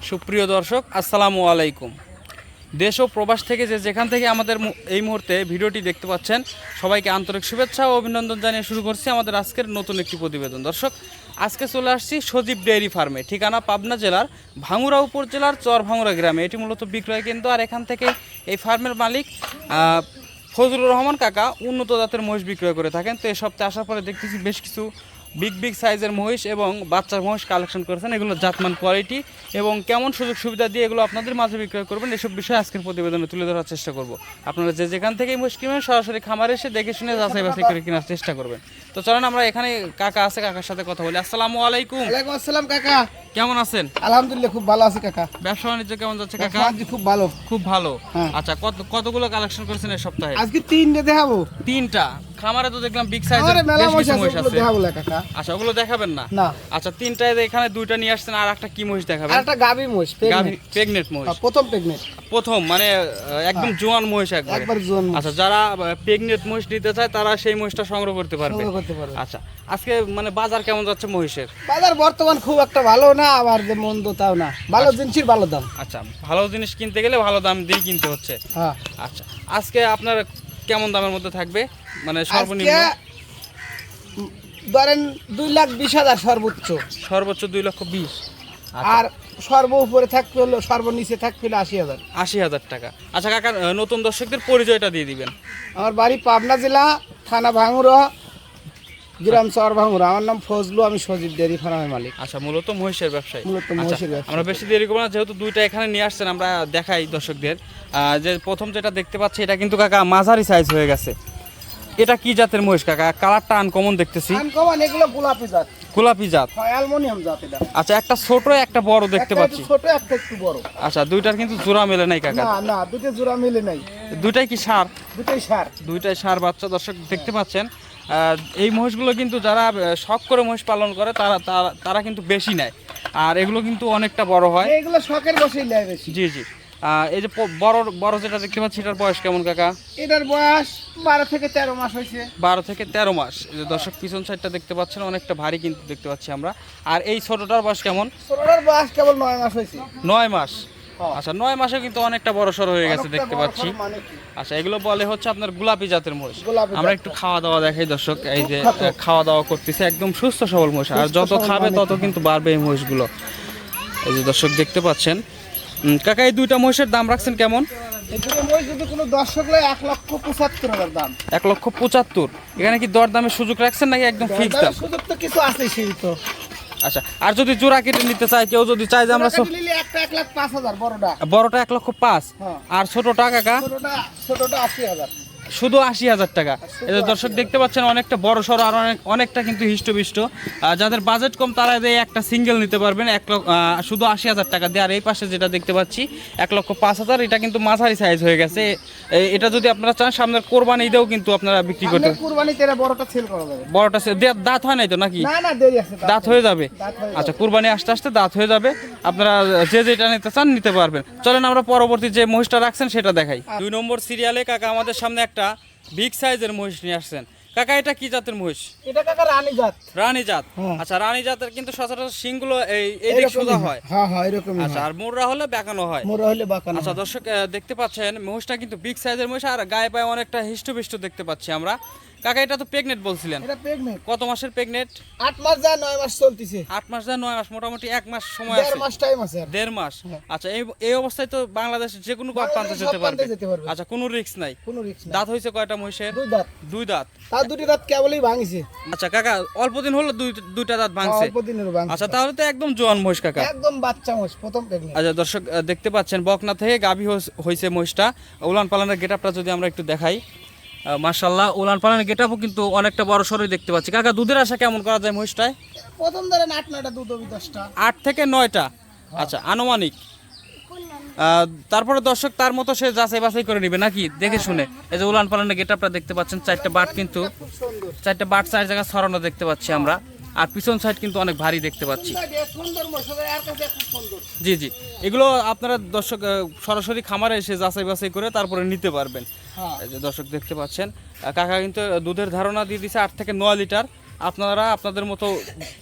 সুপ্রিয় দর্শক, আসসালামু আলাইকুম। দেশ ও প্রবাস থেকে যেখান থেকে আমাদের এই মুহূর্তে ভিডিওটি দেখতে পাচ্ছেন, সবাইকে আন্তরিক শুভেচ্ছা ও অভিনন্দন জানিয়ে শুরু করছি আমাদের আজকের নতুন একটি প্রতিবেদন। দর্শক, আজকে চলে আসছি সজীব ডেয়ারি ফার্মে, ঠিকানা পাবনা জেলার ভাঙ্গুড়া উপজেলার চরভাঙ্গুড়া গ্রামে। এটি মূলত বিক্রয় কেন্দ্র, আর এখান থেকে এই ফার্মের মালিক ফজলুর রহমান কাকা উন্নত জাতের মহিষ বিক্রয় করে থাকেন। তো এই সপ্তাহে আসার পরে দেখতেছি বেশ কিছু বিগ সাইজের মহিষ এবং বাচ্চার মহিষ কালেকশন করেছেন। এগুলো জাতমান কোয়ালিটি এবং কেমন সুযোগ সুবিধা দিয়ে এগুলো আপনাদের মাঝে বিক্রয় করবেন, এসব বিষয়ে আজকের প্রতিবেদনে তুলে ধরার চেষ্টা করব। আপনারা যেখান থেকে মহিষ কিনবেন সরাসরি খামারে এসে দেখে শুনে যাচাই বাছাই করে কেনার চেষ্টা করবেন। তো চলেন আমরা এখানে কাকা আছে, কাকার সাথে কথা বলি। আসসালামু আলাইকুম। ওয়ালাইকুম আসসালাম কাকা, কেমন আছেন? আলহামদুলিল্লাহ খুব ভালো আছি কাকা। ব্যবসা বাণিজ্য কেমন যাচ্ছে কাকা? খুব ভালো, খুব ভালো। হ্যাঁ। আচ্ছা, কতগুলো কালেকশন করেছেন এই সপ্তাহে? আজকে 3টে দেখাবো। 3টা? খামারে তো দেখলাম বিগ সাইজের আরে মেলা বেশ কিছু মহিষ মহিষ আছে, আছে। দেখাবো না কাকা। আচ্ছা, ওগুলো দেখাবেন না? না। আচ্ছা, 3টায় এখানে 2টা নিয়ে আসছেন, আর একটা কি মহিষ দেখাবেন? আর একটা গাবি মহিষ, প্রেগনেন্ট মহিষ। প্রথম প্রেগনেন্ট, প্রথম মানে একদম জোয়ান মহিষ একবারে। একবার জোয়ান মহিষ। আচ্ছা, যারা প্রেগনেন্ট মহিষ নিতে চায় তারা সেই মহিষটা সংগ্রহ করতে পারবে। সংগ্রহ করতে পারবে। আচ্ছা, আজকে মানে বাজার কেমন যাচ্ছে মহিষের? বাজার বর্তমান খুব একটা ভালো না, আবার যে মন্দ তাও না, ভালো জিনিসের ভালো দাম। আচ্ছা, ভালো জিনিস কিনতে গেলে ভালো দাম দিয়ে কিনতে হচ্ছে। হ্যাঁ। আচ্ছা, আজকে আপনার কেমন দামের মধ্যে থাকবে, মানে সর্বনিম্ন? ধরেন 2,20,000 সর্বোচ্চ, সর্বোচ্চ 2,20,000। আর সর্ব উপরে থাকতে হলো, সর্বনিচে থাকতে হলো 80,000। 80,000 টাকা। আচ্ছা কাকা, নতুন দর্শকদের পরিচয়টা দিয়ে দিবেন। আমার বাড়ি পাবনা জেলা, থানা ভাঙ্গুড়া, গ্রাম চরভাঙ্গুড়া। আমার নাম ফজলু, আমি সজীব ডেয়ারি ফার্মের মালিক। আচ্ছা, মূলত মহিষের ব্যবসায়ী। মূলত মহিষের ব্যবসা। আমরা বেশি দেরি করবো না, যেহেতু 2টা এখানে নিয়ে আসছেন, আমরা দেখাই দর্শকদের। যে প্রথম যেটা দেখতে পাচ্ছি, এটা কিন্তু কাকা মাঝারি সাইজ হয়ে গেছে। এটা কি জাতের মহিষ কাকা? কালারটা আনকমন দেখতেছি। আনকমন, এগুলো গোলাপি জাত। গোলাপি জাত? অ্যালুমিনিয়াম জাত এটা। আচ্ছা, একটা ছোট একটা বড় দেখতে পাচ্ছি। ছোট, একটা একটু বড়। আচ্ছা, 2টার কিন্তু জোড়া মেলে নাই কাকা? না না, দুটো জোড়া মিলে নাই। 2টাই কি সার? দুটোই সার। 2টাই সার বাচ্চা। দর্শক দেখতে পাচ্ছেন, এই মহিষগুলো কিন্তু যারা শখ করে মহিষ পালন করে তারা কিন্তু বেশি নেয়, আর এগুলো কিন্তু অনেকটা বড় হয়। এগুলো শখের বসেই নেয় বেশি। জি জি। এই যে বড় যেটা দেখতে পাচ্ছি, এটার বয়স কেমন কাকা? এটার বয়স 12 থেকে 13 মাস হয়েছে। 12 থেকে 13 মাস। এই যে দর্শক পিছন সাইডটা দেখতে পাচ্ছেন, অনেকটা ভারী কিন্তু দেখতে পাচ্ছি আমরা। আর এই ছোটটার বয়স কেমন? ছোটটার বয়স কেবল 9 মাস হয়েছে। 9 মাস? হ্যাঁ। আচ্ছা, 9 মাসে কিন্তু অনেকটা বড় সড়ো হয়ে গেছে দেখতে পাচ্ছি। মানে কি? আচ্ছা, এগুলো বলে হচ্ছে আপনার গোলাপি জাতের মহিষ। গোলাপি আমরা জাত। একটু খাওয়া দাওয়া দেখাই দর্শক। এই যে খাওয়া দাওয়া করতেছে, একদম সুস্থ সবল মহিষ, আর যত খাবে তত কিন্তু বাড়বে এই মহিষগুলো। এই যে দর্শক দেখতে পাচ্ছেন। কাকা, এই 2টা মহিষের দাম রাখছেন কেমন? এই দুটো মহিষ যদি কোনো দর্শক লয়, 1,75,000 দাম। 1,75,000? এখানে কি দর দামের সুযোগ রাখছেন নাকি একদম ফিক্সড দাম? সুযোগ তো কিছু আছে সীমিত। আচ্ছা, আর যদি জোড়া কেটে নিতে চায় কেউ, যদি চায় যে আমরা একটা 1,05,000 বড়টা। বড়টা 1,05,000, হ্যাঁ। আর ছোটটা কাকা? ছোটটা 80,000। শুধু 80,000 টাকা। এই যে দর্শক দেখতে পাচ্ছেন, অনেকটা বড় সড়ো আর অনেকটা কিন্তু হিষ্টপিষ্ট। যাদের বাজেট কম তারা দিয়ে একটা সিঙ্গেল নিতে পারবেন শুধু 80,000 টাকা দিয়ে। আর এই পাশে যেটা দেখতে পাচ্ছি 1,05,000, এটা কিন্তু মাঝারি সাইজ হয়ে গেছে। এটা যদি আপনারা চান সামনের কোরবানি ঈদেও কিন্তু আপনারা বিক্রি করতে। কোরবানিতে এরা বড়টা সেল করা যাবে। বড়টা দাঁত হয় নাই তো নাকি? না না, দেরি আছে। দাঁত হয়ে যাবে? আচ্ছা, কুরবানি আস্তে আস্তে দাঁত হয়ে যাবে, আপনারা যেটা নিতে চান নিতে পারবেন। চলেন আমরা পরবর্তী যে মহিষটা রাখছেন সেটা দেখাই। 2 নম্বর সিরিয়ালে কাকা আমাদের সামনে একটা বিগ সাইজের মহিষ নিয়ে আসছেন। কাকা, এটা কি জাতের মহিষ? এটা কাকা রানী জাত। রানী জাত? হ্যাঁ। আচ্ছা, রানী জাতের কিন্তু সচরাচর শিংগুলো এই দিক সোজা হয়। হ্যাঁ হ্যাঁ, এরকমই। আচ্ছা, আর মোররা হলে বেঁকানো হয়। মোরা হলে বাঁকানো। আচ্ছা দর্শক দেখতে পাচ্ছেন, মহিষটা কিন্তু বিগ সাইজের মহিষ, আর গায়ে পায়ে অনেকটা হিষ্টপিষ্ট দেখতে পাচ্ছি আমরা। কাকা এটা তো প্রেগনেন্ট বলছিলেন, এটা প্রেগনেন্ট, কত মাসের প্রেগনেন্ট? 8 মাস যায় 9 মাস চলতেছে, 8 মাস যায় 9 মাস, মোটামুটি 1 মাস সময় 1.5 আছে, মাস টাইম আছে আর। 1.5 মাস। হ্যাঁ। আচ্ছা, এই অবস্থায় তো বাংলাদেশের যে কোনো প্রান্তে বাংলাদেশের যেতে সব প্রান্তে যেতে পারবে। পারবে। আচ্ছা, কোনো রিস্ক নাই। কোনো রিস্ক নাই। দাঁত হয়েছে কয়টা মহিষের? 2 দাঁত, 2 দাঁত। তার 2টি দাঁত কেবলই ভাঙিছে। আচ্ছা কাকা, অল্প দিন হলো দুইটা দাঁত ভাঙছে। অল্প দিনের ভাঙছে। আচ্ছা, তাহলে তো একদম জোয়ান মহিষ কাকা। একদম বাচ্চা মোষ, প্রথম প্রেগনেন্ট। আচ্ছা দর্শক, দেখতে পাচ্ছেন বকনা থেকে গাভী হয়েছে মহিষটা। উলান পালানের গেটআপটা যদি আমরা একটু দেখাই, মাশাআল্লাহ উলান পালানের গেটআপও কিন্তু অনেকটা বড় সরই দেখতে পাচ্ছি। কাকা, দুধের আশা কেমন করা যায় মহিষটায়? প্রথম ধরেন 8-9টা দুধ হবে, 10টা। 8 থেকে 9টা। আচ্ছা, আনুমানিক। তারপরে দর্শক তার মতো সে যাচাই বাছাই করে নিবে নাকি, দেখে শুনে। এই যে উলান পালানের গেটআপটা দেখতে পাচ্ছেন, 4টা বাট কিন্তু, সুন্দর 4টা বাট 4 জায়গায় ছড়ানো দেখতে পাচ্ছি আমরা। আর পিছন সাইড কিন্তু অনেক ভারী দেখতে পাচ্ছি। সুন্দর মোষ, আর কাছে খুব সুন্দর। জি জি, এগুলো আপনারা দর্শক সরাসরি খামারে এসে যাচাই বাছাই করে তারপরে নিতে পারবেন। হ্যাঁ। এই যে দর্শক দেখতে পাচ্ছেন, কাকা কিন্তু দুধের ধারণা দিয়ে দিছে 8 থেকে 9 লিটার। আপনারা আপনাদের মতো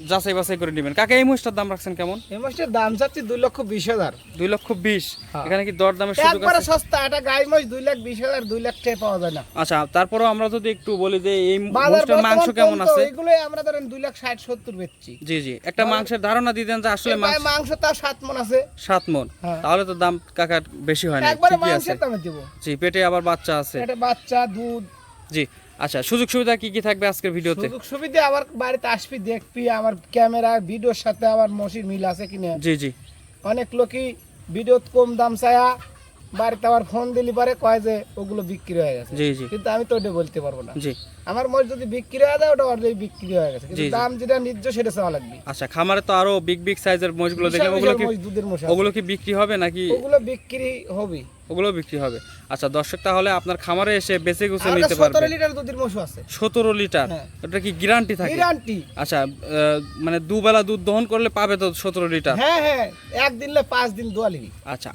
যাচাই বাছাই করে নেবেন। কাকা, এই মহিষটার দাম রাখছেন কেমন? এই মোষটার দাম চাচ্ছি 2,20,000। 2,20,000। হ্যাঁ। এখানে কি দরদামের সুযোগ একবারে আছে? সস্তা, এটা গাই মোষ 2,20,000, 2 লাখ টাকা পাওয়া যায় না। আচ্ছা, তারপরেও আমরা যদি একটু বলি যে এই বাজার মহিষটার মাংস কেমন আছে? এগুলো আমরা ধরেন 2,60,70 বেচছি। জি জি, একটা মাংসের ধারণা দিয়ে দেন যে আসলে এর গায়ে মাংস তাও 7 মণ আছে। 7 মণ। হ্যাঁ। তাহলে তো দাম কাকার বেশি হয় না, একবারে ঠিকই আছে। মাংসের দামে দেবো। জি, পেটে আবার বাচ্চা আছে। এটা বাচ্চা, দুধ। জি, আচ্ছা, সুযোগ সুবিধা কি কি থাকবে আজকের ভিডিওতে? সুযোগ সুবিধা আমার বাড়িতে আসবি, দেখবি আমার ক্যামেরা ভিডিওর সাথে আমার মসির মিল আছে কিনা। জি জি অনেক লোকই ভিডিও কম দাম চায়া বাড়িতে আবার ফোন দিলি পারে কয় যে ওগুলো বিক্রি হয়ে গেছে, জি জি কিন্তু আমি তো ওটা বলতে পারবো না। জি। আমার মোষ যদি বিক্রি হয়ে যায় ওটা অলরেডি বিক্রি হয়ে গেছে, কিন্তু জি, জি। দাম যেটা নির্জ সেটা চাওয়া লাগবে। আচ্ছা, খামারে তো আরো বিগ সাইজের মহিষগুলো দেখলাম, বিশাল ওগুলো বিশাল কি মোষ, দুধের মোষ আছে। ওগুলো কি বিক্রি হবে নাকি? ওগুলো বিক্রি হবে। ওগুলো বিক্রি হবে। আচ্ছা দর্শক, তাহলে আপনার খামারে এসে বেঁচে গুছে আমাদের নিতে 17 পারবে। লিটার দুধের মোষ আছে। 17 লিটার? হ্যাঁ। ওটা কি গ্যারান্টি থাকে? গ্যারান্টি। আচ্ছা, মানে দুবেলা দুধ দহন করলে পাবে তো 17 লিটার? হ্যাঁ হ্যাঁ, একদিনলে 5 দিন দোয়া লিবি। আচ্ছা,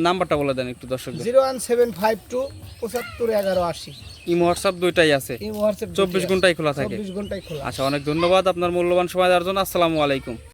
নাম্বারটা বলে দেন একটু দর্শকদের। 01752 75 11 80। ইমো হোয়াটসঅ্যাপ দুইটাই আছে? এই হোয়াটসঅ্যাপ 24 ঘন্টাই খোলা থাকে? 24 ঘন্টাই খোলা। আচ্ছা, অনেক ধন্যবাদ আপনার মূল্যবান সময় দেওয়ার জন্য। আসসালামু আলাইকুম।